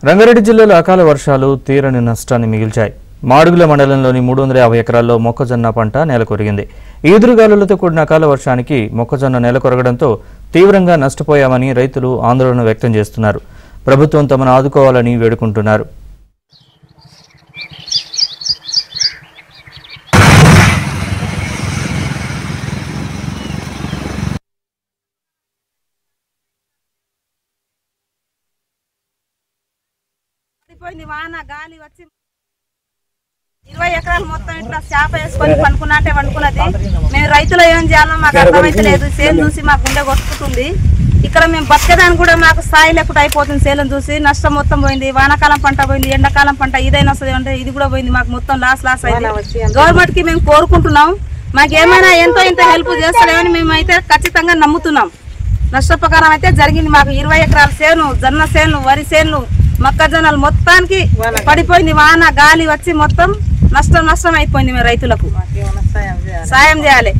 రంగారెడ్డి జిల్లాలో అకాల వర్షాలు తీరని నష్టాన్ని మిగిల్చాయి. మాడుగుల మండలంలోని 350 ఎకరాల్లో మొక్కజొన్న పంట నేలకొరిగింది. ఈదురుగాలులతో కూడిన అకాల వర్షానికి మొక్కజొన్న నేలకొరగడంతో తీవ్రంగా నష్టపోయామని రైతులు ఆందోళన వ్యక్తం చేస్తున్నారు. ప్రభుత్వం తమను ఆదుకోవాలని వేడుకుంటున్నారు. వాన గాలి వచ్చి 20 ఎకరాలు మొత్తం ఇట్లా చేప వేసుకొని పండుకున్నట్టే పండుకున్నది. మేము రైతులు ఏం చేయాలో మాకు అర్థమైతే లేదు. సేలు చూసి మాకు గుండె కొట్టుకుంటుంది. ఇక్కడ మేము బతకడానికి కూడా మాకు స్థాయి లేకుండా అయిపోతుంది. సేలను చూసి నష్టం మొత్తం పోయింది. వానాకాలం పంట పోయింది, ఎండాకాలం పంట ఇదైనా వస్తుంది అంటే ఇది కూడా పోయింది. మాకు మొత్తం లాస్ అయింది. గవర్నమెంట్ కి మేము కోరుకుంటున్నాం, మాకు ఏమైనా ఎంతో ఇంత హెల్ప్ చేస్తారేమని మేమైతే ఖచ్చితంగా నమ్ముతున్నాం. నష్టపకారం అయితే జరిగింది. మాకు 20 ఎకరాల సేను, జొన్న సేను, వరి సేను, మొక్కజొన్నలు మొత్తానికి పడిపోయింది. వాన గాలి వచ్చి మొత్తం నష్టం అయిపోయింది. మేము రైతులకు సాయం చేయాలి.